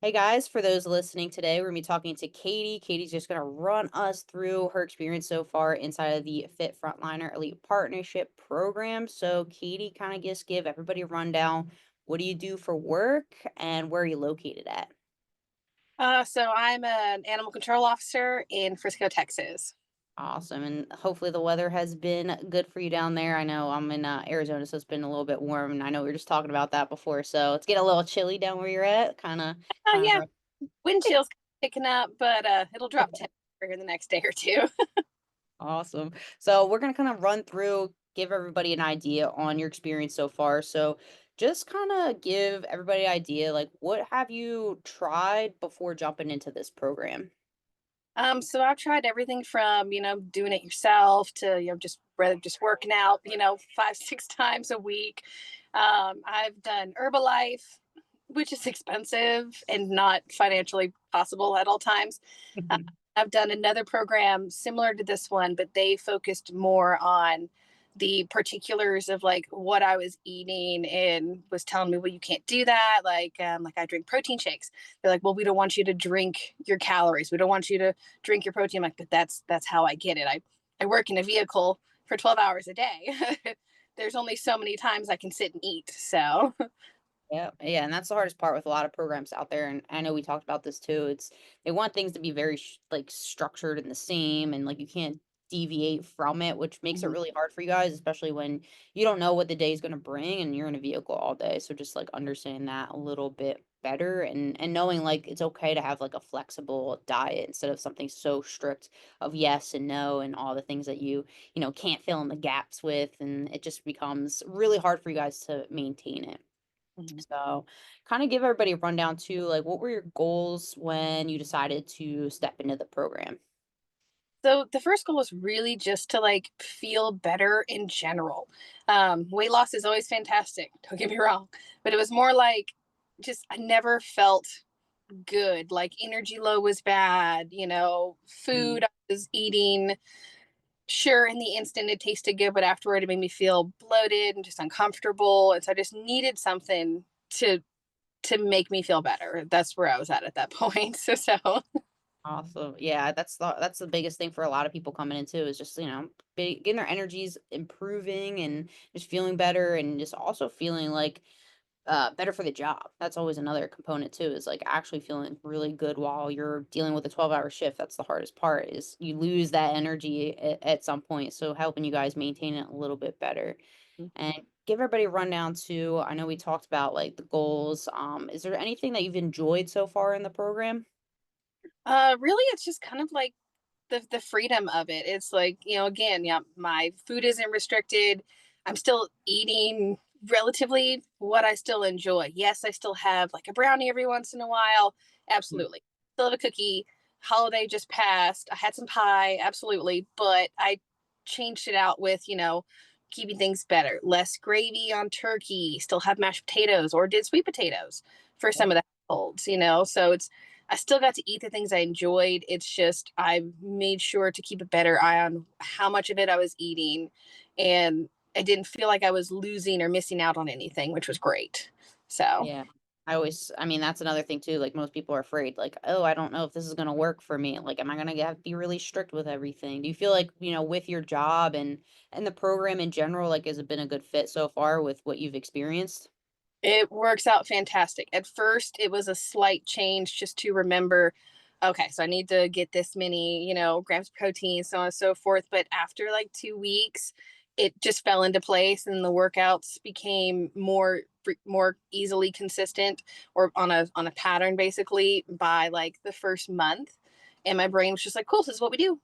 Hey guys, for those listening today, we're going to be talking to Katie. Katie's just going to run us through her experience so far inside of the Fit Frontliner Elite Partnership Program. So, Katie, kind of just give everybody a rundown. What do you do for work and where are you located at? So I'm an animal control officer in Frisco, Texas. Awesome. And hopefully the weather has been good for you down there. I know I'm in Arizona, so it's been a little bit warm. And I know we were just talking about that before. So, it's getting a little chilly down where you're at. Oh Kind of yeah, rough. wind chill's picking up, but it'll drop temperature in the next day or two. Awesome. So we're gonna kind of run through, give everybody an idea on your experience so far. So just kind of give everybody an idea, like what have you tried before jumping into this program? So I've tried everything from doing it yourself to just rather just working out 5 6 times a week. I've done Herbal Life, which is expensive and not financially possible at all times. Uh, I've done another program similar to this one, but they focused more on the particulars of like what I was eating and was telling me, well, you can't do that. Like I drink protein shakes. They're like, well, we don't want you to drink your calories. We don't want you to drink your protein. I'm like, but that's how I get it. I work in a vehicle for 12 hours a day. There's only so many times I can sit and eat. So Yeah, yeah, and that's the hardest part with a lot of programs out there. And I know we talked about this too. It's they want things to be very like structured and the same, and like you can't deviate from it, which makes it mhm. really hard for you guys, especially when you don't know what the day is going to bring and you're in a vehicle all day. So just like understanding that a little bit better and knowing like it's okay to have like a flexible diet instead of something so strict of yes and no and all the things that you can't fill in the gaps with, and it just becomes really hard for you guys to maintain it. Mhm. So, kind of give everybody a rundown too, like what were your goals when you decided to step into the program? So the first goal was really just to like feel better in general. Weight loss is always fantastic. Don't get me wrong, but it was more like just I never felt good. Like energy low was bad. Mm. Food I was eating. Sure, in the instant it tasted good, but afterward it made me feel bloated and just uncomfortable. And so I just needed something to to make me feel better. That's where I was at that point. So Awesome. Yeah, that's the biggest thing for a lot of people coming into is just, getting their energies improving and just feeling better and just also feeling like better for the job. That's always another component too, is like actually feeling really good while you're dealing with a 12-hour shift. That's the hardest part is you lose that energy at some point. So helping you guys maintain it a little bit better. And give everybody a rundown too. I know we talked about like the goals. Is there anything that you've enjoyed so far in the program? really it's just kind of like the freedom of it. It's like, again, yeah, my food isn't restricted. I'm still eating relatively what I still enjoy. Yes, I still have like a brownie every once in a while. Mm. Absolutely. Still have a cookie. Holiday just passed. I had some pie, absolutely, but I changed it out with, keeping things better. Less gravy on turkey, still have mashed potatoes or did sweet potatoes for some of the households. So I still got to eat the things I enjoyed. It's just I made sure to keep a better eye on how much of it I was eating, and I didn't feel like I was losing or missing out on anything, which was great. So Yeah. I mean, that's another thing too. Like most people are afraid, like, oh, I don't know if this is going to work for me. Like, am I going to have to be really strict with everything? Do you feel like, with your job and the program in general, like, has it been a good fit so far with what you've experienced? it works out fantastic. At first, it was a slight change just to remember, okay, so I need to get this many, grams of protein, so on and so forth. But after like 2 weeks, it just fell into place and the workouts became more easily consistent or on a pattern basically by like the first month. And my brain was just like, cool, this is what we do.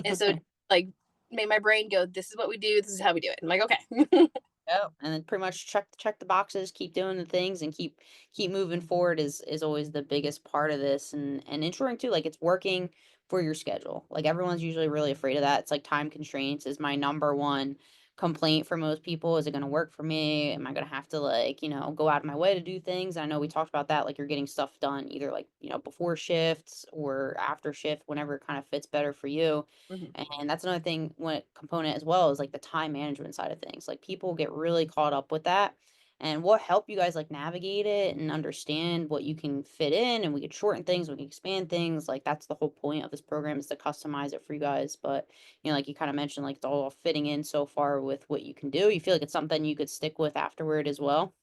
And so like made my brain go, this is what we do, this is how we do it. I'm like, okay. Yeah, and then pretty much check the boxes, keep doing the things, and keep moving forward is always the biggest part of this, and ensuring too, like it's working for your schedule. Like everyone's usually really afraid of that. It's like time constraints is my number one complaint for most people. Is it going to work for me? Am I going to have to like go out of my way to do things? I know we talked about that. Like you're getting stuff done either like before shifts or after shift, whenever it kind of fits better for you. Mhm. And that's another thing when component as well is like the time management side of things. Like people get really caught up with that. and we'll help you guys like navigate it and understand what you can fit in, and we can shorten things, we can expand things. Like that's the whole point of this program, is to customize it for you guys. But like you kind of mentioned, like it's all fitting in so far with what you can do. You feel like it's something you could stick with afterward as well?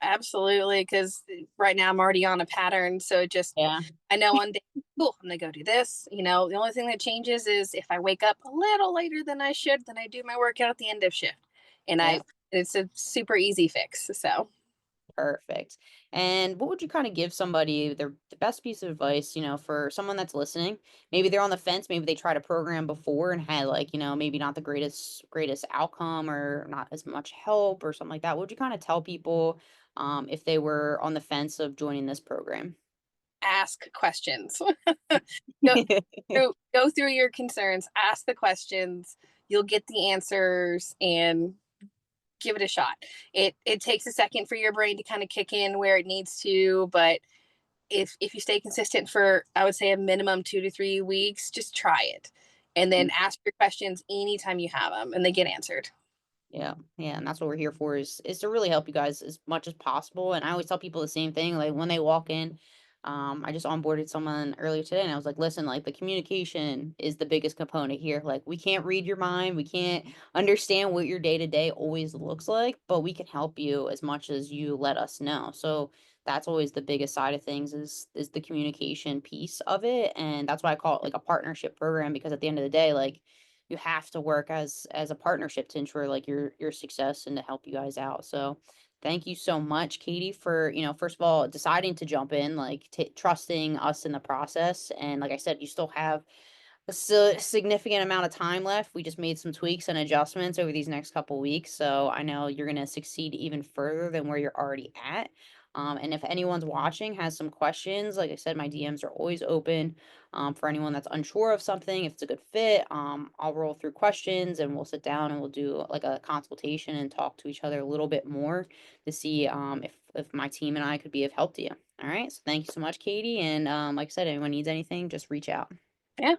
Absolutely, because right now I'm already on a pattern. So it just, Yeah. I know one day, cool, I'm gonna go do this. The only thing that changes is if I wake up a little later than I should, then I do my workout at the end of shift, and Yeah. it's a super easy fix. So Perfect. And what would you kind of give somebody the best piece of advice, for someone that's listening? Maybe they're on the fence, maybe they tried a program before and had like, maybe not the greatest outcome or not as much help or something like that. What would you kind of tell people if they were on the fence of joining this program? ask questions. go go through your concerns. Ask the questions. You'll get the answers, and give it a shot. It takes a second for your brain to kind of kick in where it needs to, but if you stay consistent for, I would say, a minimum 2 to 3 weeks, just try it, and then ask your questions anytime you have them, and they get answered. Yeah, yeah, and that's what we're here for, is to really help you guys as much as possible. And I always tell people the same thing, like when they walk in. I just onboarded someone earlier today, and I was like, listen, like the communication is the biggest component here. Like we can't read your mind, we can't understand what your day to day always looks like, but we can help you as much as you let us know. So that's always the biggest side of things, is the communication piece of it. And that's why I call it like a partnership program, because at the end of the day, like you have to work as a partnership to ensure like your success and to help you guys out. So thank you so much, Katie, for first of all deciding to jump in, like trusting us in the process. And like I said, you still have a significant amount of time left. We just made some tweaks and adjustments over these next couple weeks, so I know you're going to succeed even further than where you're already at. And if anyone's watching has some questions, like I said, my DMs are always open. For anyone that's unsure of something, if it's a good fit, I'll roll through questions and we'll sit down and we'll do like a consultation and talk to each other a little bit more to see if my team and I could be of help to you. All right. So thank you so much, Katie. And like I said, anyone needs anything, just reach out. Yeah.